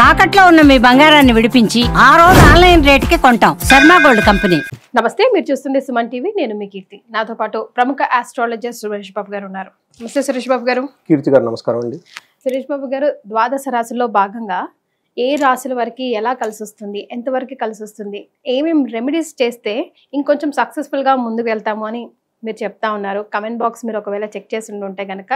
తాకట్లో ఉన్న మీ బంగారాన్ని విడిపించి ఆ రోజు ఆన్లైన్ రేటుకి కొంటాం. Sharma gold company. నమస్తే, మీరు చూస్తుంది సుమన్ టీవీ. నేను మీ కీర్తి. నాతో పాటు ప్రముఖ ఆస్ట్రాలజర్ సురేష్ బాబు గారు ఉన్నారు. నమస్తే సురేష్ బాబు గారు. కీర్తి గారు నమస్కారం అండి. సురేష్ బాబు గారు, ద్వాదశ రాశుల్లో భాగంగా ఏ రాశుల వరకు ఎలా కలిసి వస్తుంది, ఎంతవరకు కలిసి వస్తుంది, ఏమేమి రెమెడీస్ చేస్తే ఇంకొంచెం సక్సెస్ఫుల్గా ముందుకు వెళ్తాము అని మీరు చెప్తా ఉన్నారు. కమెంట్ బాక్స్ మీరు ఒకవేళ చెక్ చేసి ఉంటే కనుక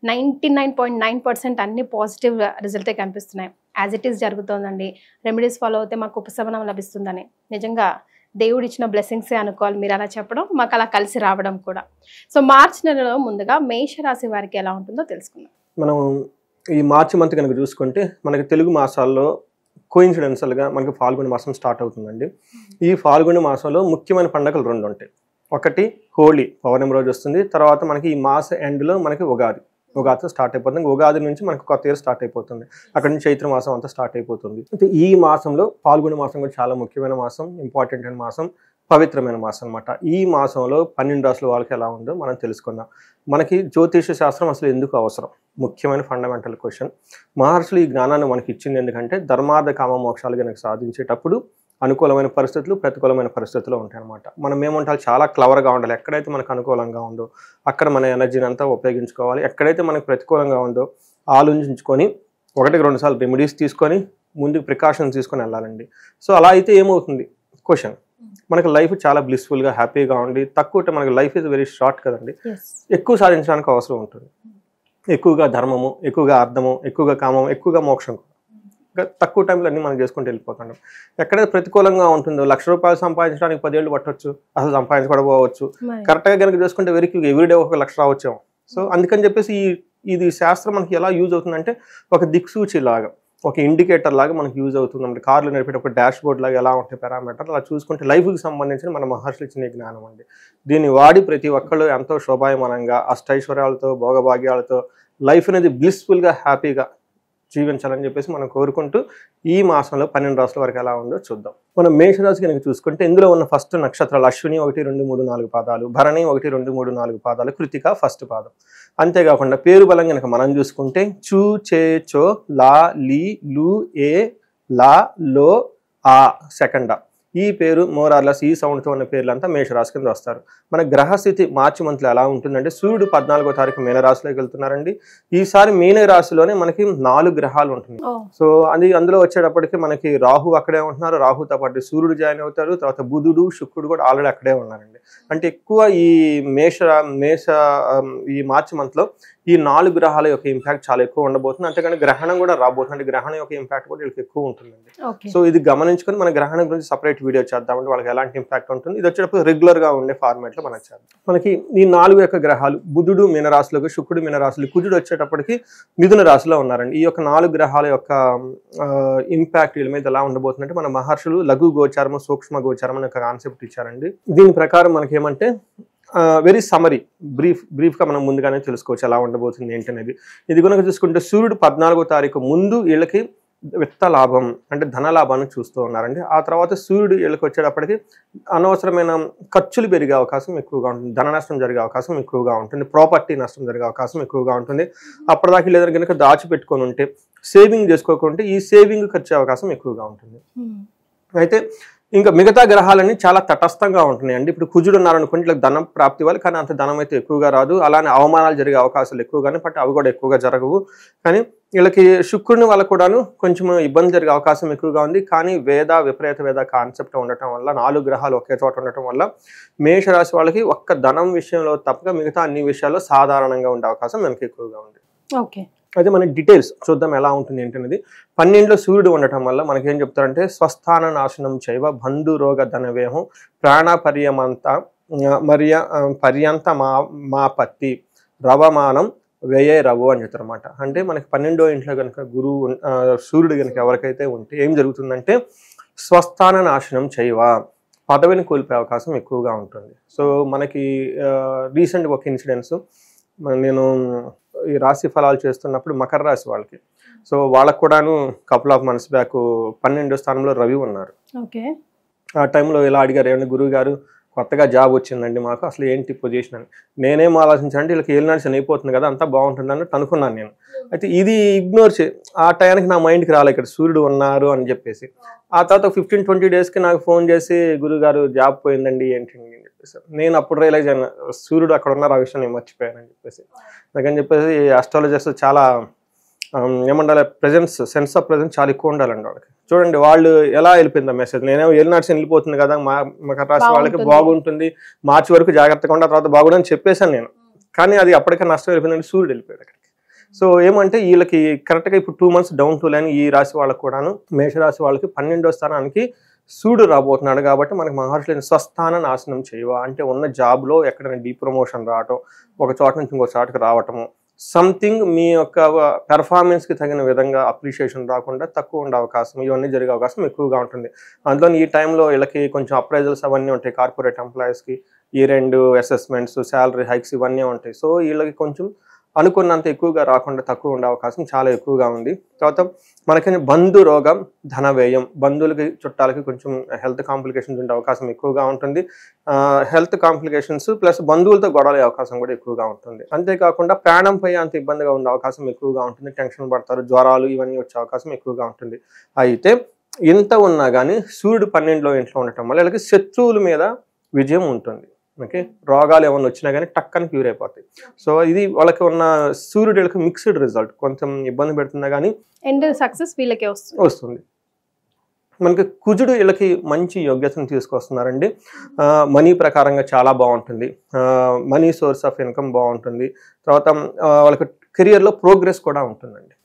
99.9% అన్ని పాజిటివ్ రిజల్టే కనిపిస్తున్నాయి. యాజ్ ఇట్ ఈస్ జరుగుతుందండి. రెమెడీస్ ఫాలో అయితే మాకు ఉపశమనం లభిస్తుందని నిజంగా దేవుడు ఇచ్చిన బ్లెస్సింగ్సే అనుకోవాలి. మీరు అలా చెప్పడం, మాకు అలా కలిసి రావడం కూడా. సో మార్చి నెలలో ముందుగా మేషరాశి వారికి ఎలా ఉంటుందో తెలుసుకుందాం. మనం ఈ మార్చి మంత్ కనుక చూసుకుంటే మనకి తెలుగు మాసాల్లో కోయిన్సిడెన్షియల్గా మనకి ఫాల్గుణ మాసం స్టార్ట్ అవుతుందండి. ఈ ఫాల్గుణ మాసంలో ముఖ్యమైన పండుగలు రెండు ఉంటాయి. ఒకటి హోలీ పౌర్ణమి రోజు వస్తుంది. తర్వాత మనకి ఈ మాస ఎండ్లో మనకి ఉగాదితో స్టార్ట్ అయిపోతుంది. ఉగాది నుంచి మనకు కొత్త ఇయర్ స్టార్ట్ అయిపోతుంది. అక్కడ నుంచి చైత్ర మాసం అంతా స్టార్ట్ అయిపోతుంది. అయితే ఈ మాసంలో ఫాల్గుణ మాసం కూడా చాలా ముఖ్యమైన మాసం, ఇంపార్టెంట్ అయిన మాసం, పవిత్రమైన మాసం అనమాట. ఈ మాసంలో 12 రాశుల వాళ్ళకి ఎలా ఉందో మనం తెలుసుకుందాం. మనకి జ్యోతిష శాస్త్రం అసలు ఎందుకు అవసరం? ముఖ్యమైన ఫండమెంటల్ క్వశ్చన్. మహర్షులు ఈ జ్ఞానాన్ని మనకి ఇచ్చింది ఎందుకంటే ధర్మార్థ కామ మోక్షాలు కనుక సాధించేటప్పుడు అనుకూలమైన పరిస్థితులు, ప్రతికూలమైన పరిస్థితులు ఉంటాయన్నమాట. మనం ఏమంటారు, చాలా క్లవర్గా ఉండాలి. ఎక్కడైతే మనకు అనుకూలంగా ఉందో అక్కడ మన ఎనర్జీని అంతా ఉపయోగించుకోవాలి. ఎక్కడైతే మనకు ప్రతికూలంగా ఉందో ఆలోచించుకొని 1-2 సార్లు రెమెడీస్ తీసుకొని ముందుకు ప్రికాషన్స్ తీసుకొని వెళ్ళాలండి. సో అలా అయితే ఏమవుతుంది క్వశ్చన్, మనకి లైఫ్ చాలా బ్లిస్ఫుల్గా హ్యాపీగా ఉండి తక్కువ, మనకి లైఫ్ ఇస్ వెరీ షార్ట్ కదండి. ఎక్కువ సాధించడానికి అవసరం ఉంటుంది. ఎక్కువగా ధర్మము, ఎక్కువగా అర్థము, ఎక్కువగా కామము, ఎక్కువగా మోక్షం. తక్కువ టైంలో అన్నీ మనం చేసుకుంటూ వెళ్ళిపోతున్నాం. ఎక్కడైతే ప్రతికూలంగా ఉంటుందో, ₹1,00,000 సంపాదించడానికి 10 ఏళ్ళు పట్టవచ్చు, అసలు సంపాదించుకోకపోవచ్చు. కరెక్ట్గా కనుక చూసుకుంటే వెరికి ఎవ్రీడే 1,00,000 రావచ్చాము. సో అందుకని చెప్పేసి ఇది శాస్త్రం మనకి ఎలా యూజ్ అవుతుందంటే ఒక దిక్సూచి లాగా, ఒక ఇండికేటర్ లాగా మనకి యూజ్ అవుతుంది. అంటే కార్లు నడిపేట ఒక డాష్ బోర్డ్ లాగా ఎలా ఉంటాయి పారామీటర్, అలా చూసుకుంటే లైఫ్కి సంబంధించిన మన మహర్షులు ఇచ్చిన జ్ఞానం అండి. దీన్ని వాడి ప్రతి ఒక్కళ్ళు ఎంతో శోభాయమానంగా అష్టైశ్వర్యాలతో భోగభాగ్యాలతో లైఫ్ అనేది బ్లిస్ఫుల్గా హ్యాపీగా జీవించాలని చెప్పేసి మనం కోరుకుంటూ ఈ మాసంలో 12 రాశుల వరకు ఎలా ఉందో చూద్దాం. మనం మేషరాశి కనుక చూసుకుంటే ఇందులో ఉన్న ఫస్ట్ నక్షత్రాలు అశ్విని 1, 2, 3, 4 పాదాలు, భరణి 1, 2, 3, 4 పాదాలు, కృతిక ఫస్ట్ పాదం. అంతేకాకుండా పేరు బలం కనుక మనం చూసుకుంటే చూ, చే, చో, లా, లీ, లు, ఏ, లా, లో, ఆ సెకండ్. ఈ పేరు మోరార్లస్ ఈ సౌండ్తో ఉన్న పేర్లంతా మేషరాశి కింద వస్తారు. మన గ్రహస్థితి మార్చి మంత్లో ఎలా ఉంటుందంటే సూర్యుడు 14వ తారీఖు మీనరాశిలోకి వెళ్తున్నారండి. ఈసారి మీనరాశిలోనే మనకి 4 గ్రహాలు ఉంటుంది. సో అందులో వచ్చేటప్పటికి మనకి రాహు అక్కడే ఉంటున్నారు. రాహుతో పాటు సూర్యుడు జాయిన్ అవుతారు. తర్వాత బుధుడు, శుక్రుడు కూడా ఆల్రెడీ అక్కడే ఉన్నారండి. అంటే ఎక్కువ ఈ ఈ మార్చి మంత్లో ఈ 4 గ్రహాల యొక్క ఇంపాక్ట్ చాలా ఎక్కువ ఉండబోతుంది. అంతేకాని గ్రహణం కూడా రాబోతుంది. అంటే గ్రహణం యొక్క ఇంపాక్ట్ కూడా వీళ్ళకి ఎక్కువ ఉంటుందండి. సో ఇది గమనించుకొని మన గ్రహణం గురించి సపరేట్ వీడియో చేద్దామంటే వాళ్ళకి ఎలాంటి ఇంపాక్ట్ ఉంటుంది. ఇది వచ్చేటప్పుడు రెగ్యులర్ గా ఉండే ఫార్మాట్ లో మనం చేద్దాం. మనకి ఈ 4 యొక్క గ్రహాలు, బుధుడు మీనరాశిలోకి, శుక్రుడు మీనరాశులు, కుజుడు వచ్చేటప్పటికి మిథున రాశిలో ఉన్నారండి. ఈ యొక్క 4 గ్రహాల యొక్క ఇంపాక్ట్ వీళ్ళ మీద ఎలా ఉండబోతుందంటే మన మహర్షులు లఘు గోచారము, సూక్ష్మ గోచారం అనే ఒక కాన్సెప్ట్ ఇచ్చారండి. దీని ప్రకారం మనకి ఏమంటే వెరీ సమరీ బ్రీఫ్గా మనం ముందుగానే తెలుసుకోవచ్చు ఎలా ఉండబోతుంది ఏంటనేది. ఇది కనుక చూసుకుంటే సూర్యుడు 14వ తారీఖు ముందు వీళ్ళకి విత్త లాభం అంటే ధన లాభాన్ని చూస్తూ ఉన్నారండి. ఆ తర్వాత సూర్యుడు వీళ్ళకి వచ్చేటప్పటికి అనవసరమైన ఖర్చులు పెరిగే అవకాశం ఎక్కువగా ఉంటుంది, ధన నష్టం జరిగే అవకాశం ఎక్కువగా ఉంటుంది, ప్రాపర్టీ నష్టం జరిగే అవకాశం ఎక్కువగా ఉంటుంది. అప్పటిదాకా లేదని కనుక దాచిపెట్టుకొని ఉంటే, సేవింగ్ చేసుకోకుంటే ఈ సేవింగ్ ఖర్చు అవకాశం ఎక్కువగా ఉంటుంది. అయితే ఇంకా మిగతా గ్రహాలన్నీ చాలా తటస్థంగా ఉంటున్నాయండి. ఇప్పుడు కుజుడు ఉన్నారనుకోండి, ఇలా ధనం ప్రాప్తి వాళ్ళు, కానీ అంత ధనం అయితే ఎక్కువగా రాదు. అలానే అవమానాలు జరిగే అవకాశాలు ఎక్కువగానే, బట్ అవి కూడా ఎక్కువగా జరగవు. కానీ వీళ్ళకి శుక్రుని వల్ల కూడాను కొంచెం ఇబ్బంది జరిగే అవకాశం ఎక్కువగా ఉంది. కానీ విపరీత వేద కాన్సెప్ట్ ఉండటం వల్ల 4 గ్రహాలు ఒకే చోట ఉండటం వల్ల మేషరాశి వాళ్ళకి ఒక్క ధనం విషయంలో తప్పక మిగతా అన్ని విషయాల్లో సాధారణంగా ఉండే అవకాశం మనకి ఎక్కువగా ఉంది. ఓకే, అయితే మన డీటెయిల్స్ చూద్దాం ఎలా ఉంటుంది ఏంటనేది. 12లో సూర్యుడు ఉండటం వల్ల మనకి ఏం చెప్తారంటే స్వస్థాన నాశనం చైవ బంధు రోగ ధనవేహం ప్రాణ పర్యంత మా పత్తి రవమానం వ్యయే రవు అని చెప్తారు అనమాట. అంటే మనకి 12వ ఇంట్లో కనుక సూర్యుడు కనుక ఎవరికైతే ఉంటే ఏం జరుగుతుందంటే స్వస్థాన నాశనం చైవ, పదవిని కోల్పోయే అవకాశం ఎక్కువగా ఉంటుంది. సో మనకి రీసెంట్గా ఒక ఇన్సిడెంట్స్, నేను ఈ రాశి ఫలాలు చేస్తున్నప్పుడు మకర రాశి వాళ్ళకి, సో వాళ్ళకు కూడాను కపుల్ ఆఫ్ మంత్స్ బ్యాక్ 12వ స్థానంలో రవి ఉన్నారు. ఆ టైంలో ఇలా అడిగారు, ఏమన్నా గురువు గారు కొత్తగా జాబ్ వచ్చిందండి మాకు, అసలు ఏంటి పొజిషన్ అని. నేనేం ఆలోచించానంటే వీళ్ళకి ఏలినాడు శని అయిపోతుంది కదా, అంతా బాగుంటుంది అన్నట్టు అనుకున్నాను నేను. అయితే ఇది ఇగ్నోర్ ఆ టయానికి నా మైండ్కి రాలే ఇక్కడ సూర్యుడు ఉన్నారు అని చెప్పేసి. ఆ తర్వాత 15-20 డేస్కి నాకు ఫోన్ చేసి గురుగారు జాబ్ పోయిందండి ఏంటి అని చెప్పేసి. నేను అప్పుడు రియలైజ్ అయినా సూర్యుడు అక్కడ ఉన్నారు, ఆ విషయం నేను మర్చిపోయానని చెప్పేసి. అందుకని చెప్పేసి ఆస్ట్రాలజర్స్ చాలా ఏమండాలి, సెన్స్ ఆఫ్ ప్రెజెన్స్ చాలా ఎక్కువ ఉండాలండి వాళ్ళకి. చూడండి వాళ్ళు ఎలా వెళ్ళిపోయింది ఆ మెసేజ్. నేనేమో ఏలినాడు శని వెళ్ళిపోతుంది కదా, మకర రాశి వాళ్ళకి బాగుంటుంది, మార్చి వరకు జాగ్రత్తగా ఉండే, తర్వాత బాగుండని చెప్పేశాను నేను. కానీ అది అప్పటికే నష్టం వెళ్ళిపోయిందండి, సూర్యుడు వెళ్ళిపోయాడు అక్కడికి. సో ఏమంటే వీళ్ళకి కరెక్ట్గా ఇప్పుడు 2 months డౌన్ టు లైన్ ఈ రాశి వాళ్ళకు కూడాను, మేషరాశి వాళ్ళకి 12వ స్థానానికి సూర్యుడు రాబోతున్నాడు. కాబట్టి మనకి మహర్షులని స్వస్థాన నాశనం చేయవా అంటే ఉన్న జాబ్లో ఎక్కడైనా డీప్రమోషన్ రావటం, ఒక చోట నుంచి ఇంకో చోటకి రావటము, సంథింగ్ మీ యొక్క పెర్ఫార్మెన్స్కి తగిన విధంగా అప్రిషియేషన్ రాకుండా తక్కువ ఉండే అవకాశం, ఇవన్నీ జరిగే అవకాశం ఎక్కువగా ఉంటుంది. అందులో ఈ టైంలో వీళ్ళకి కొంచెం అప్రైజల్స్ అవన్నీ ఉంటాయి, కార్పొరేట్ ఎంప్లాయీస్కి year end assessments, salary hikes ఇవన్నీ ఉంటాయి. సో వీళ్ళకి కొంచెం అనుకున్నంత ఎక్కువగా రాకుండా తక్కువ ఉండే అవకాశం చాలా ఎక్కువగా ఉంది. తర్వాత మనకి బంధు రోగం, ధన వ్యయం, బంధువులకి చుట్టాలకి కొంచెం హెల్త్ కాంప్లికేషన్స్ ఉండే అవకాశం ఎక్కువగా ఉంటుంది. హెల్త్ కాంప్లికేషన్స్ ప్లస్ బంధువులతో గొడవలే అవకాశం కూడా ఎక్కువగా ఉంటుంది. అంతేకాకుండా ప్రాణంపై అంత ఇబ్బందిగా ఉండే అవకాశం ఎక్కువగా ఉంటుంది. టెన్షన్ పడతారు, జ్వరాలు ఇవన్నీ వచ్చే అవకాశం ఎక్కువగా ఉంటుంది. అయితే ఇంత ఉన్నా కానీ సూర్యుడు 12వ ఇంట్లో ఉండటం వల్ల వీళ్ళకి శత్రువుల మీద విజయం ఉంటుంది. ఓకే, రోగాలు ఏమైనా వచ్చినా కానీ టక్కని క్యూర్ అయిపోతాయి. సో ఇది వాళ్ళకి ఉన్న సూర్యుడు వీళ్ళకి మిక్స్డ్ రిజల్ట్, కొంచెం ఇబ్బంది పెడుతున్నా కానీ ఎండ్ సక్సెస్ వీళ్ళకే వస్తుంది. మనకి కుజుడు వీళ్ళకి మంచి యోగ్యతను తీసుకొస్తున్నారండి. మనీ ప్రకారంగా చాలా బాగుంటుంది, మనీ సోర్స్ ఆఫ్ ఇన్కమ్ బాగుంటుంది. తర్వాత వాళ్ళకి కెరియర్లో ప్రోగ్రెస్ కూడా ఉంటుందండి.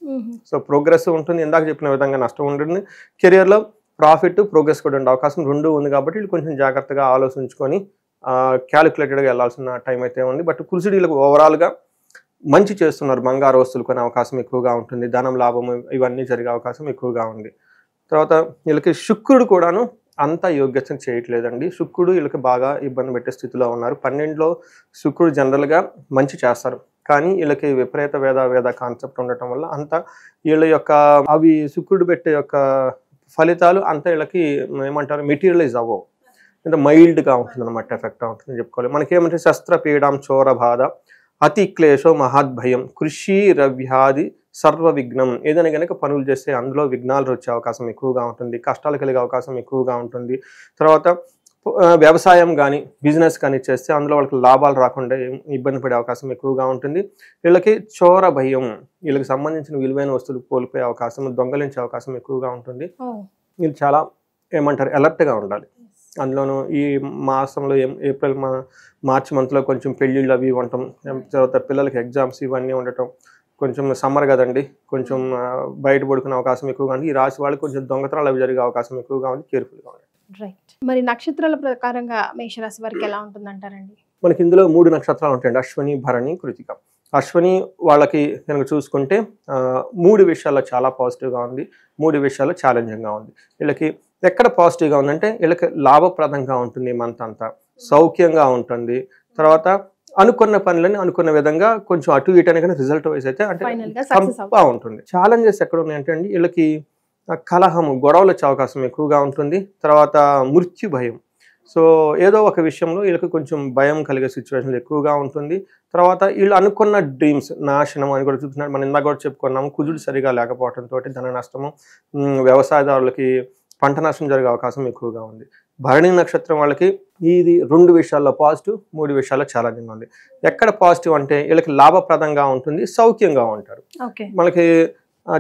సో ప్రోగ్రెస్ ఉంటుంది, ఇందాక చెప్పిన విధంగా నష్టం ఉంటుంది. కెరియర్లో ప్రాఫిట్ ప్రోగ్రెస్ కూడా ఉండే అవకాశం రెండు ఉంది. కాబట్టి వీళ్ళు కొంచెం జాగ్రత్తగా ఆలోచించుకొని క్యాలిక్యులేటెడ్గా వెళ్ళాల్సిన టైం అయితే ఉంది. బట్ కుజుడు వీళ్ళకి ఓవరాల్గా మంచి చేస్తున్నారు. బంగారు వస్తువులు కొనే అవకాశం ఎక్కువగా ఉంటుంది, ధనం లాభం ఇవన్నీ జరిగే అవకాశం ఎక్కువగా ఉంది. తర్వాత వీళ్ళకి శుక్రుడు కూడాను అంత యోగ్యతను చేయట్లేదండి. శుక్రుడు వీళ్ళకి బాగా ఇబ్బంది పెట్టే స్థితిలో ఉన్నారు. 12లో శుక్రుడు జనరల్గా మంచి చేస్తారు, కానీ వీళ్ళకి విపరీత వేద కాన్సెప్ట్ ఉండటం వల్ల అంత వీళ్ళ యొక్క అవి శుక్రుడు పెట్టే యొక్క ఫలితాలు అంత వీళ్ళకి ఏమంటారు మెటీరియలైజ్ అవ్వవు, ఇంత మైల్డ్గా ఉంటుంది అనమాట, ఎఫెక్ట్ ఉంటుందని చెప్పుకోవాలి. మనకేమంటే శస్త్రపీడం, చోర బాధ, అతి క్లేశో, మహద్భయం, కృషి రవ్యాధి, సర్వ విఘ్నం. ఏదైనా కనుక పనులు చేస్తే అందులో విఘ్నాలు వచ్చే అవకాశం ఎక్కువగా ఉంటుంది, కష్టాలు కలిగే అవకాశం ఎక్కువగా ఉంటుంది. తర్వాత వ్యవసాయం కానీ బిజినెస్ కానీ చేస్తే అందులో వాళ్ళకి లాభాలు రాకుండా ఇబ్బంది పడే అవకాశం ఎక్కువగా ఉంటుంది. వీళ్ళకి చోర భయం, వీళ్ళకి సంబంధించిన విలువైన వస్తువులు కోల్పోయే అవకాశం, దొంగలించే అవకాశం ఎక్కువగా ఉంటుంది. వీళ్ళు చాలా ఏమంటారు అలర్ట్గా ఉండాలి. అందులోనూ ఈ మాసంలో ఏప్రిల్ మార్చి మంత్లో కొంచెం పెళ్ళిళ్ళు అవి ఉండటం, తర్వాత పిల్లలకి ఎగ్జామ్స్ ఇవన్నీ ఉండటం, కొంచెం సమ్మర్ కదండి, కొంచెం బయట పడుకునే అవకాశం ఎక్కువగా ఉంది. ఈ రాశి వాళ్ళకి కొంచెం దొంగతనాలు అవి జరిగే అవకాశం ఎక్కువగా ఉంది, కేర్ఫుల్గా ఉండండి. రైట్. మరి నక్షత్రాల ప్రకారంగా మేషరాశి వారికి ఎలా ఉంటుందంటారండి? మనకి ఇందులో 3 నక్షత్రాలు ఉంటాయండి, అశ్విని, భరణి, కృతిక. అశ్విని వాళ్ళకి కనుక చూసుకుంటే 3 విషయాల్లో చాలా పాజిటివ్గా ఉంది, 3 విషయాల్లో ఛాలెంజింగ్గా ఉంది. వీళ్ళకి ఎక్కడ పాజిటివ్గా ఉందంటే వీళ్ళకి లాభప్రదంగా ఉంటుంది, మంత్ అంతా సౌఖ్యంగా ఉంటుంది. తర్వాత అనుకున్న పనులని అనుకున్న విధంగా కొంచెం అటు ఇటు అనే రిజల్ట్ వైజ్ అయితే అంటే బాగుంటుంది. ఛాలెంజెస్ ఎక్కడ ఉన్నాయంటే అండి వీళ్ళకి కలహము, గొడవలు వచ్చే అవకాశం ఎక్కువగా ఉంటుంది. తర్వాత మృత్యు భయం, సో ఏదో ఒక విషయంలో వీళ్ళకి కొంచెం భయం కలిగే సిచ్యువేషన్లు ఎక్కువగా ఉంటుంది. తర్వాత వీళ్ళు అనుకున్న డ్రీమ్స్ నాశనం అని కూడా చూస్తున్నారు. మనం ఇందాక కూడా చెప్పుకున్నాము, కుజుడు సరిగా లేకపోవడంతో ధన నష్టము, వ్యవసాయదారులకి పంట నష్టం జరిగే అవకాశం ఎక్కువగా ఉంది. భరణి నక్షత్రం వాళ్ళకి ఇది 2 విషయాల్లో పాజిటివ్, 3 విషయాల్లో ఛాలెంజింగ్ ఉంది. ఎక్కడ పాజిటివ్ అంటే వీళ్ళకి లాభప్రదంగా ఉంటుంది, సౌఖ్యంగా ఉంటారు. మనకి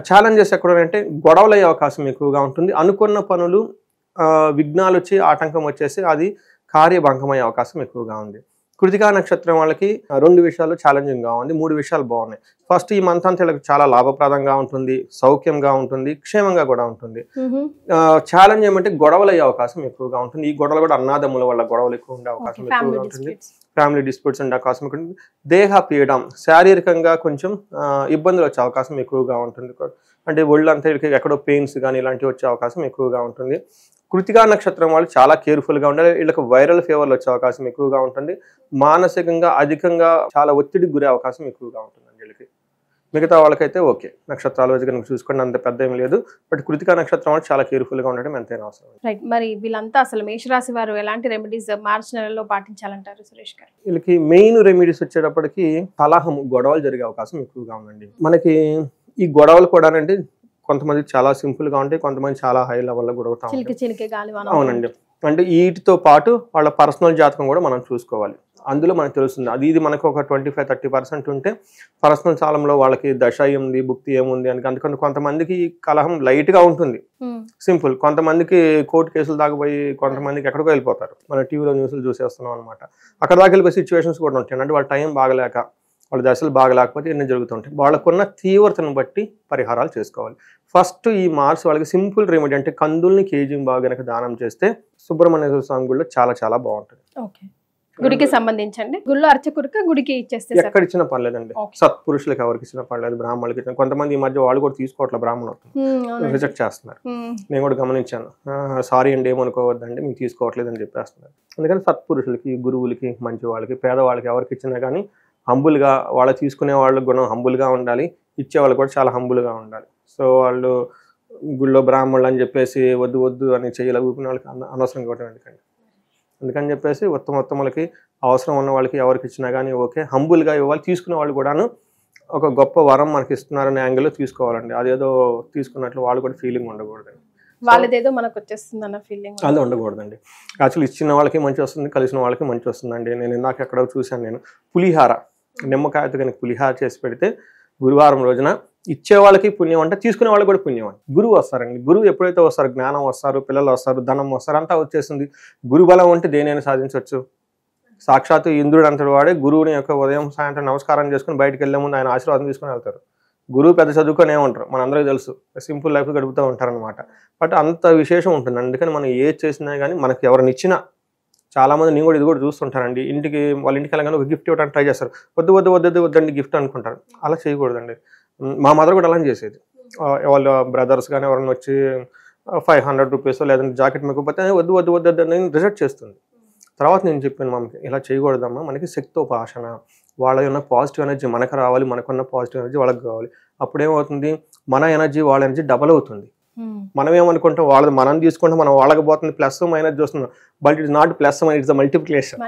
ఛాలెంజెస్ ఎక్కడ అంటే గొడవలు అయ్యే అవకాశం ఎక్కువగా ఉంటుంది, అనుకున్న పనులు విఘ్నాలు వచ్చి ఆటంకం వచ్చేసి అది కార్యభంగమయ్యే అవకాశం ఎక్కువగా ఉంది. కృతికా నక్షత్రం వాళ్ళకి 2 విషయాలు ఛాలెంజింగ్గా ఉంది, 3 విషయాలు బాగున్నాయి. ఫస్ట్ ఈ మంత్ అంతా వీళ్ళకి చాలా లాభప్రదంగా ఉంటుంది, సౌఖ్యంగా ఉంటుంది, క్షేమంగా కూడా ఉంటుంది. ఛాలెంజ్ ఏమంటే గొడవలు అయ్యే అవకాశం ఎక్కువగా ఉంటుంది. ఈ గొడవలు కూడా అన్నాదమ్ముల వల్ల గొడవలు ఎక్కువ ఉండే అవకాశం ఎక్కువగా ఉంటుంది, ఫ్యామిలీ డిస్ప్యూట్స్ ఉండే అవకాశం ఎక్కువ ఉంటుంది. దేహ పీడం, శారీరకంగా కొంచెం ఇబ్బందులు వచ్చే అవకాశం ఎక్కువగా ఉంటుంది. అంటే ఒళ్ళంతా వీళ్ళకి ఎక్కడో పెయిన్స్ కానీ ఇలాంటివి వచ్చే అవకాశం ఎక్కువగా ఉంటుంది. కృతికా నక్షత్రం వాళ్ళు చాలా కేర్ఫుల్గా ఉండాలి. వీళ్ళకి వైరల్ ఫీవర్లు వచ్చే అవకాశం ఎక్కువగా ఉంటుంది. మానసికంగా అధికంగా చాలా ఒత్తిడికి గురే అవకాశం ఎక్కువగా ఉంటుంది వీళ్ళకి. మిగతా వాళ్ళకైతే ఓకే, నక్షత్రాల వైజ్ కనుక చూసుకోండి అంత పెద్ద ఏం లేదు. బట్ కృతికా నక్షత్రం వాళ్ళు చాలా కేర్ఫుల్గా ఉండడం ఎంతైనా అవసరం. రైట్. మరి వీళ్ళంతా అసలు మేషరాశి వారు ఎలాంటి రెమెడీస్ మార్చి నెలలో పాటించాలంటారు సురేష్ గారు? వీళ్ళకి మెయిన్ రెమెడీస్ వచ్చేటప్పటికి కలహం, గొడవలు జరిగే అవకాశం ఎక్కువగా ఉందండి. మనకి ఈ గొడవలు కూడా అంటే కొంతమంది చాలా సింపుల్ గా ఉంటాయి, కొంతమంది చాలా హై లెవెల్లో గొడవతా ఉంటాయి. అవునండి. అంటే వీటితో పాటు వాళ్ళ పర్సనల్ జాతకం కూడా మనం చూసుకోవాలి. అందులో మనకు తెలుస్తుంది. ఇది మనకు ఒక 25-30% ఉంటే పర్సనల్ కాలంలో వాళ్ళకి దశ ఏముంది, భుక్తి ఏముంది అని. అందుకని కొంతమందికి కలహం లైట్ గా ఉంటుంది, సింపుల్. కొంతమందికి కోర్టు కేసులు దాకా పోయి కొంతమందికి ఎక్కడికో వెళ్ళిపోతారు. మన టీవీలో న్యూస్లు చూసేస్తున్నాం అనమాట. అక్కడ దాకా వెళ్ళిపోయే సిచ్యువేషన్స్ కూడా ఉంటాయి. అంటే వాళ్ళ టైం బాగలేక, వాళ్ళ దశలు బాగలేకపోతే ఎన్ని జరుగుతుంటాయి. వాళ్ళకున్న తీవ్రతను బట్టి పరిహారాలు చేసుకోవాలి. ఫస్ట్ ఈ మార్చ్ వాళ్ళకి సింపుల్ రెమెడీ అంటే కందుల్ని కేజీ బాగా గనక దానం చేస్తే సుబ్రహ్మణ్యేశ్వర స్వామి గుడిలో చాలా చాలా బాగుంటుంది. గుడికి సంబంధించండి, గుడిలో అర్చకుడికి గుడికి ఇచ్చేస్తే ఎక్కడ ఇచ్చినా పర్లేదండి. సత్పురుషులకు ఎవరికి ఇచ్చినా పర్లేదు, బ్రాహ్మణులకి ఇచ్చిన. కొంతమంది ఈ మధ్య వాళ్ళు కూడా తీసుకోవట్లేదు, బ్రాహ్మణులు రిజెక్ట్ చేస్తున్నారు. నేను కూడా గమనించాను. సారీ అండి ఏమనుకోవద్దండి మీకు తీసుకోవట్లేదు అని చెప్పేస్తున్నారు. అందుకని సత్పురుషులకి, గురువులకి, మంచి వాళ్ళకి, పేదవాళ్ళకి ఎవరికి ఇచ్చినా కానీ హంబుల్గా, వాళ్ళ తీసుకునే వాళ్ళ గుణం హంబుల్గా ఉండాలి, ఇచ్చే వాళ్ళు కూడా చాలా హంబుల్గా ఉండాలి. సో వాళ్ళు గుళ్ళో బ్రాహ్మణులు అని చెప్పేసి వద్దు వద్దు అని చేయలే ఊపిన వాళ్ళకి అనవసరం ఇవ్వటం ఎందుకండి. అందుకని చెప్పేసి ఉత్తమోత్తములకి, అవసరం ఉన్న వాళ్ళకి ఎవరికి ఇచ్చినా కానీ ఓకే, హంబుల్గా ఇవ్వాలి. తీసుకునే వాళ్ళు కూడాను ఒక గొప్ప వరం మనకి ఇస్తున్నారనే యాంగిల్లో తీసుకోవాలండి. అదేదో తీసుకున్నట్లు వాళ్ళు కూడా ఫీలింగ్ ఉండకూడదండి. వాళ్ళదేదో మనకు వచ్చేస్తుంది అన్న ఫీలింగ్ అలా ఉండకూడదండి. యాక్చువల్లీ ఇచ్చిన వాళ్ళకి మంచి వస్తుంది, కలిసిన వాళ్ళకి మంచి వస్తుందండి. నేను ఇందాక ఎక్కడో చూశాను, నేను పులిహార, నిమ్మకాయతో కనుక పులిహార చేసి పెడితే గురువారం రోజున ఇచ్చే వాళ్ళకి పుణ్యం అంటే తీసుకునే వాళ్ళకి కూడా పుణ్యం అండి. గురువు వస్తారండి. గురువు ఎప్పుడైతే వస్తారు, జ్ఞానం వస్తారు, పిల్లలు వస్తారు, ధనం వస్తారు, అంతా వచ్చేస్తుంది. గురుబలం ఉంటే దేనైనా సాధించవచ్చు. సాక్షాత్తు ఇంద్రుడు అంతటి వాడే గురువుని యొక్క ఉదయం సాయంత్రం నమస్కారం చేసుకుని బయటకు వెళ్ళే ముందు ఆయన ఆశీర్వాదం తీసుకుని వెళ్తారు. గురువు పెద్ద చదువుకొని ఏమంటారు, మనందరికీ తెలుసు, సింపుల్ లైఫ్ గడుపుతూ ఉంటారనమాట. బట్ అంత విశేషం ఉంటుంది. అందుకని మనం ఏది చేసినా కానీ మనకి ఎవరిని ఇచ్చినా, చాలా మంది నేను కూడా ఇది కూడా చూస్తుంటానండి, ఇంటికి వాళ్ళ ఇంటికి వెళ్ళగానే ఒక గిఫ్ట్ ఇవ్వడానికి ట్రై చేస్తారు. వద్దు వద్దు వద్దు వద్దండి గిఫ్ట్ అనుకుంటారు. అలా చేయకూడదండి. మా మదర్ కూడా అలా చేసేది. వాళ్ళ బ్రదర్స్ కానీ ఎవరైనా వచ్చి 500 రూపీస్ లేదంటే జాకెట్ మేకపోతే వద్దు వద్దు వద్దు నేను రిజెక్ట్ చేస్తుంది. తర్వాత నేను చెప్పాను మమ్మకి, ఇలా చేయకూడదమ్మా, మనకి శక్తోపాసన, వాళ్ళ ఉన్న పాజిటివ్ ఎనర్జీ మనకు రావాలి, మనకున్న పాజిటివ్ ఎనర్జీ వాళ్ళకి కావాలి. అప్పుడేమవుతుంది, మన ఎనర్జీ వాళ్ళ ఎనర్జీ డబల్ అవుతుంది. మనం ఏమనుకుంటాం, వాళ్ళది మనం తీసుకుంటే మనం వాళ్ళకి పోతుంది, ప్లస్ మైనస్ చూస్తున్నాం. But it's not plus minus, it's multiplication.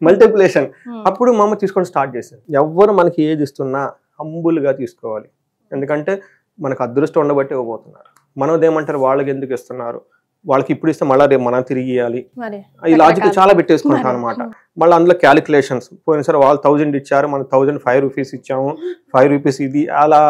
Multiplication. అప్పుడు మా అమ్మ తీసుకోవడం స్టార్ట్ చేసింది. ఎవరు మనకి ఏది ఇస్తున్నా హంబుల్గా తీసుకోవాలి. ఎందుకంటే మనకు అదృష్టం ఉండబట్టి ఇవ్వబోతున్నారు. మనదేమంటారు, వాళ్ళకి ఎందుకు ఇస్తున్నారు, వాళ్ళకి ఇప్పుడు ఇస్తే మళ్ళీ రేపు మనం తిరిగి ఇవ్వాలి, ఈ లాజిక్ చాలా పెట్టేసుకుంటాం అనమాట. మళ్ళీ అందులో క్యాలిక్యులేషన్స్. పోయినసారి వాళ్ళు 1000 ఇచ్చారు, మనం 1005 రూపీస్ ఇచ్చాము, 5 రూపీస్ ఇది, అలా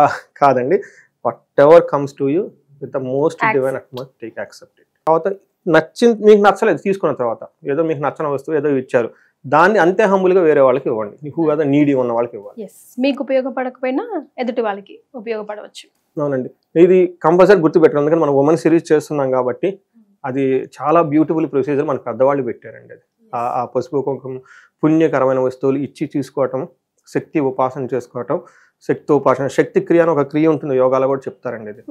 కాదండి. whatever comes to you with the most divine atmosphere, take accept it. తర్వాత నచ్చింది, మీకు నచ్చలేదు తీసుకున్న తర్వాత, ఏదో మీకు నచ్చిన వస్తువు ఏదో ఇచ్చారు, దాన్ని అంతే హంబుల్గా వేరే వాళ్ళకి ఇవ్వండి. మీకు ఏదో నీడీ ఉన్న వాళ్ళకి ఇవ్వాలి. మీకు ఉపయోగపడకపోయినా ఎదుటి వాళ్ళకి ఉపయోగపడవచ్చు. అవునండి, ఇది కంపల్సరీ గుర్తుపెట్టండి. ఎందుకంటే మనం ఉమెన్ సిరీస్ చేస్తున్నాం కాబట్టి అది చాలా బ్యూటిఫుల్ ప్రొసీజర్ మన పెద్దవాళ్ళు పెట్టారండి. అది ఆ పసుపు కుంకుమ పుణ్యకరమైన వస్తువులు ఇచ్చి తీసుకోవటం, శక్తి ఉపాసన చేసుకోవటం. శక్తి ఉపాసన, శక్తి క్రియ అని ఒక క్రియ ఉంటుంది, యోగాలో కూడా చెప్తారండి. ఇది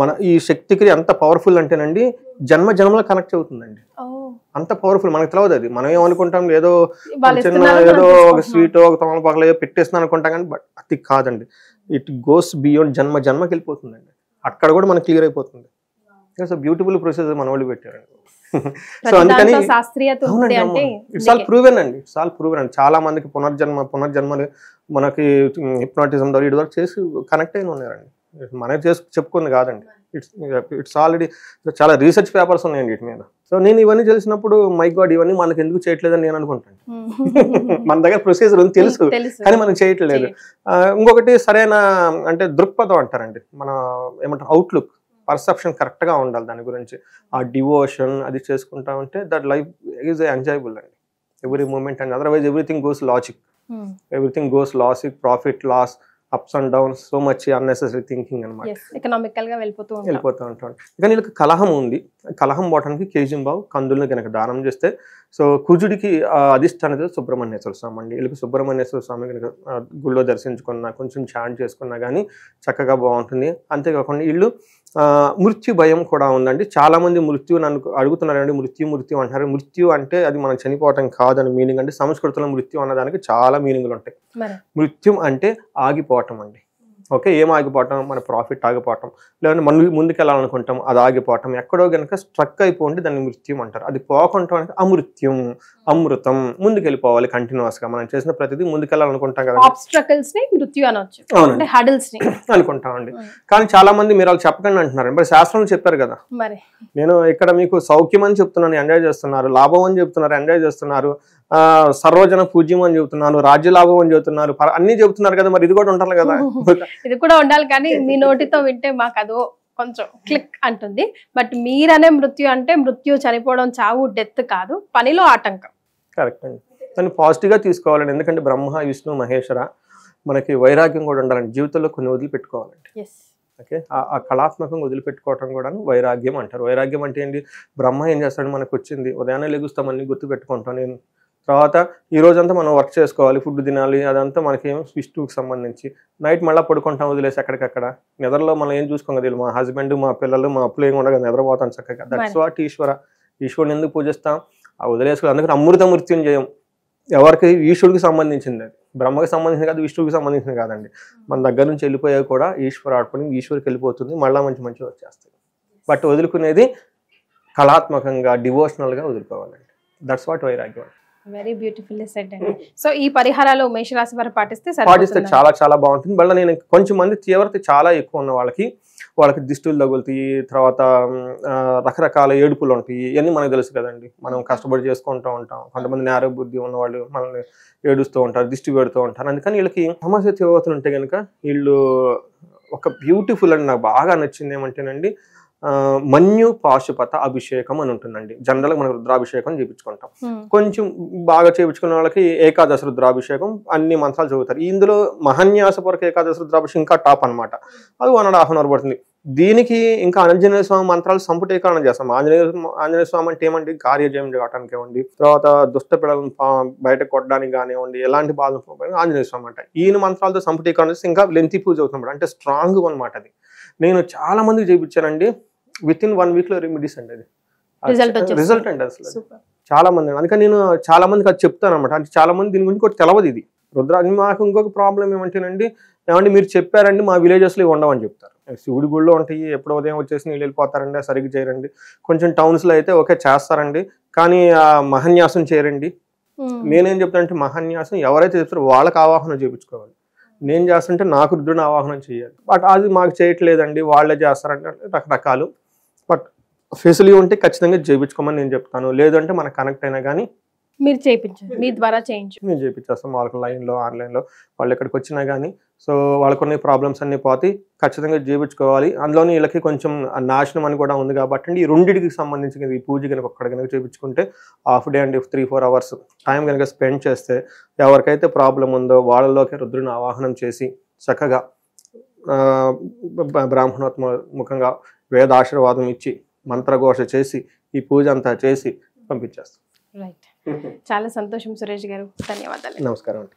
మన ఈ శక్తి క్రియ ఎంత పవర్ఫుల్ అంటేనండి, జన్మ జన్మలో కనెక్ట్ అవుతుందండి. అంత పవర్ఫుల్. మనకు తెలియదు అది. మనం ఏమనుకుంటాం, ఏదో చిన్న ఏదో ఒక స్వీట్ ఒక తమలపాకులు ఏదో పెట్టేస్తున్నాం అనుకుంటాం, కానీ బట్ అది కాదండి. ఇట్ గోస్ బియాండ్, జన్మ జన్మకి వెళ్ళిపోతుందండి. అక్కడ కూడా మనకు క్లియర్ అయిపోతుంది. సో బ్యూటిఫుల్ ప్రొసీజర్ మన వాళ్ళు పెట్టారండి. సో అందుకని ఇట్స్ ఆల్ ప్రూవెన్ అండి. ఇట్స్ ఆల్ ప్రూవెన్ అండి. చాలా మందికి పునర్జన్మలు మనకి హిప్నాటిజం ద్వారా ఇటు వరకు చేసి కనెక్ట్ అయిన ఉన్నారండి. మనకి చేసి చెప్పుకుంది కాదండి. ఇట్స్ ఆల్రెడీ చాలా రీసెర్చ్ పేపర్స్ ఉన్నాయండి వీటి మీద. సో నేను ఇవన్నీ తెలిసినప్పుడు మై గాడ్ ఇవన్నీ మనకి ఎందుకు చేయట్లేదని నేను అనుకుంటాను. మన దగ్గర ప్రొసీజర్ ఉంది తెలుసు, కానీ మనం చేయట్లేదు. ఇంకొకటి సరైన అంటే దృక్పథం అంటారండి, మన ఏమంటారు అవుట్లుక్, పర్సెప్షన్ కరెక్ట్గా ఉండాలి దాని గురించి. ఆ డివోషన్ అది చేసుకుంటా ఉంటే దట్ లైఫ్ ఈజ్ ఎంజాయబుల్ అండి, ఎవ్రీ మూమెంట్ అండి. Otherwise everything goes logic, everything goes logic, profit loss, ups and downs, so much unnecessary thinking అనమాట. ఎకనామికల్ గా వెళ్ళిపోతూ ఉంటాం. కానీ వీళ్ళకి కలహం ఉంది. కలహం పోవడానికి కేజీ బావు కందుల్ని కనుక దానం చేస్తే సో కుజుడికి అధిష్టానత సుబ్రహ్మణ్యేశ్వర స్వామి అండి. వీళ్ళకి సుబ్రహ్మణ్యేశ్వర స్వామి కనుక గుళ్ళో దర్శించుకున్నా, కొంచెం చాంట్ చేసుకున్నా కానీ చక్కగా బాగుంటుంది. అంతేకాకుండా వీళ్ళు మృత్యు భయం కూడా ఉందండి. చాలా మంది మృత్యు నన్ను అడుగుతున్నారండి, మృత్యు అంటున్నారు. మృత్యు అంటే అది మనం చనిపోవటం కాదని మీనింగ్ అంటే సంస్కృతంలో మృత్యు అన్నదానికి చాలా మీనింగ్లు ఉంటాయి. మృత్యం అంటే ఆగిపోవటం అండి. ఓకే, ఏం ఆగిపోవటం, మన ప్రాఫిట్ ఆగిపోవటం, లేదంటే మనం ముందుకెళ్ళాలనుకుంటాం అది ఆగిపోవటం, ఎక్కడో కనుక స్ట్రక్ అయిపోండి దాన్ని మృత్యం అంటారు. అది పోకుండా అంటే అమృత్యం, అమృతం, ముందుకెళ్ళిపోవాలి కంటిన్యూస్ గా. మనం చేసిన ప్రతిదీ ముందుకెళ్ళాలనుకుంటాం కదా, ఆబ్స్ట్రకల్స్ ని మృత్యు అనొచ్చు, అంటే హడల్స్ ని అనుకుంటామండి. కానీ చాలా మంది మీరు వాళ్ళు చెప్పకండి అంటున్నారు. మరి శాస్త్రంలో చెప్పారు కదా. మరి నేను ఇక్కడ మీకు సౌఖ్యం అని చెప్తున్నాను, ఎంజాయ్ చేస్తున్నారు. లాభం అని చెప్తున్నారు, ఎంజాయ్ చేస్తున్నారు. సర్వజన పూజ్యం అని చెబుతున్నారు, రాజ్య లాభం అని చెబుతున్నారు, అన్ని చెబుతున్నారు కదా. మరి ఇది కూడా ఉండాలి కదా. ఇది కూడా ఉండాలి. కానీ మీ నోటితో వింటే మాకు అదో కొంచెం క్లిక్ అంటుంది. బట్ మీరనే మృత్యు అంటే మృత్యు చనిపోవడం, చావు, డెత్ కాదు, పనిలో ఆటంకం. కరెక్ట్ అండి. దాన్ని పాజిటివ్ గా తీసుకోవాలండి. ఎందుకంటే బ్రహ్మ, విష్ణు, మహేశ్వర మనకి వైరాగ్యం కూడా ఉండాలండి. జీవితంలో కొన్ని వదిలిపెట్టుకోవాలండి. ఓకే, ఆ కళాత్మకంగా వదిలిపెట్టుకోవటం కూడా వైరాగ్యం అంటారు. వైరాగ్యం అంటే ఏంటి? బ్రహ్మ ఏం చేస్తాడు, మనకు వచ్చింది ఉదయాన్నే లెగుస్తాం, అన్ని గుర్తు పెట్టుకుంటాం. నేను తర్వాత ఈ రోజంతా మనం వర్క్ చేసుకోవాలి, ఫుడ్ తినాలి, అదంతా మనకి విష్ణువుకి సంబంధించి. నైట్ మళ్ళీ పడుకుంటాం వదిలేసి ఎక్కడికక్కడ. నిద్రలో మనం ఏం చూసుకోం కదా, మా హస్బెండ్, మా పిల్లలు, మా అప్పులు ఏం ఉండగా నిద్రపోతాం చక్కగా. దట్స్ వాట్ ఈశ్వరుని ఎందుకు పూజిస్తాం? ఆ వదిలేసుకోవాలి. అందుకని అమృత మృత్యుంజయం ఎవరికి? ఈశ్వరుడికి సంబంధించింది. అది బ్రహ్మకి సంబంధించింది కాదు, విష్ణువుకి సంబంధించింది కాదండి. మన దగ్గర నుంచి వెళ్ళిపోయాయి కూడా ఈశ్వరు ఆడుకుని ఈశ్వరికి వెళ్ళిపోతుంది, మళ్ళీ మంచి మంచి వచ్చేస్తాయి. బట్ వదులుకునేది కళాత్మకంగా, డివోషనల్గా వదులుకోవాలండి. దట్స్ వాట్ వైరాగ్యం. వెరీ బ్యూటిఫుల్లీ సెడ్ అండి. సో ఈ పరిహారాలు మేషరాశి వారు పాటిస్తే చాలా చాలా బాగుంటుంది. మళ్ళీ నేను కొంచెం మంది తీవ్రత చాలా ఎక్కువ ఉన్న వాళ్ళకి దిష్టులు తగులుతాయి, తర్వాత రకరకాల ఏడుపులు ఉంటాయి. ఇవన్నీ మనకు తెలుసు కదండి. మనం కష్టపడి చేసుకుంటూ ఉంటాం. కొంతమంది నేర బుద్ధి ఉన్న వాళ్ళు మనల్ని ఏడుస్తూ ఉంటారు, దిష్టి పెడుతూ ఉంటారు. అందుకని వీళ్ళకి సమస్య తీవ్రతలు ఉంటే కనుక వీళ్ళు ఒక బ్యూటిఫుల్ అండి, నాకు బాగా నచ్చింది ఏమంటేనండి, మన్యు పాశుపత అభిషేకం అని ఉంటుందండి. జనరల్గా మనం రుద్రాభిషేకం చేయించుకుంటాం. కొంచెం బాగా చేయించుకున్న వాళ్ళకి ఏకాదశి రుద్రాభిషేకం అన్ని మంత్రాలు చదువుతారు. ఇందులో మహాన్యాసపూర్వక ఏకాదశి రుద్రాభిషేకం ఇంకా టాప్ అనమాట. అది 1.5 hour పడుతుంది. దీనికి ఇంకా ఆంజనేయ స్వామి మంత్రాలు సంపుటీకరణ చేస్తాం. ఆంజనేయ స్వామి అంటే ఏమంటే కార్యజయం చేయడానికి ఇవ్వండి, తర్వాత దుష్ట పిల్లలను బయటకు కొట్టడానికి కానివ్వండి, ఎలాంటి బాధలు ఆంజనేయ స్వామి అంటే ఈయన మంత్రాలతో సంపుటీకరణ చేస్తే ఇంకా లెంతీ పూజ అవుతుంది. అంటే స్ట్రాంగ్ అనమాట. అది నేను చాలా మందికి చేయించానండి. విత్ ఇన్ 1 week లో రెమెడీస్ అండి. అది రిజల్ట్ అండి అసలు చాలా మంది. అందుకని నేను చాలా మందికి అది చెప్తాను అనమాట. అంటే చాలా మంది దీని గురించి కూడా తెలియదు. ఇది రుద్రాన్ని మాకు ఇంకొక ప్రాబ్లం ఏమంటేనండి, ఏమంటే మీరు చెప్పారండి మా విలేజెస్లో ఉండవని చెప్తారు. శివుడి గుళ్ళో ఉంటాయి, ఎప్పుడో ఉదయం వచ్చేసి నీళ్ళు వెళ్ళిపోతారండి, సరిగ్గా చేయరండి. కొంచెం టౌన్స్లో అయితే ఓకే చేస్తారండి, కానీ ఆ మహాన్యాసం చేయరండి. నేనేం చెప్తానంటే మహాన్యాసం ఎవరైతే చెప్తారో వాళ్ళకి ఆవాహన చేయించుకోవాలి. నేను చేస్తుంటే నాకు రుద్రుని ఆవాహనం చేయాలి. బట్ అది మాకు చేయట్లేదండి, వాళ్ళే చేస్తారంటే రకరకాలు. బట్ ఫెసిలిటీ ఉంటే ఖచ్చితంగా చేయించుకోమని నేను చెప్తాను. లేదంటే మనకు కనెక్ట్ అయినా కానీ మీరు చేయించండి, మీ ద్వారా చేయించు, మేము చేయించేస్తాం. వాళ్ళకి లైన్లో ఆన్లైన్లో వాళ్ళు ఎక్కడికి వచ్చినా కానీ సో వాళ్ళకున్న ప్రాబ్లమ్స్ అన్ని పోతే ఖచ్చితంగా చేయించుకోవాలి. అందులోని వీళ్ళకి కొంచెం నాశనం అని కూడా ఉంది కాబట్టి ఈ రెండింటికి సంబంధించి ఈ పూజ కనుక ఒక్కడ కనుక చేయించుకుంటే half day and 3-4 hours time కనుక స్పెండ్ చేస్తే ఎవరికైతే ప్రాబ్లం ఉందో వాళ్ళలోకి రుద్రుని ఆవాహనం చేసి చక్కగా బ్రాహ్మణోత్ముఖంగా వేదాశీర్వాదం ఇచ్చి మంత్రఘోష చేసి ఈ పూజ అంతా చేసి పంపించేస్తాం. రైట్. చాలా సంతోషం సురేష్ గారు, ధన్యవాదాలు. నమస్కారం అండి.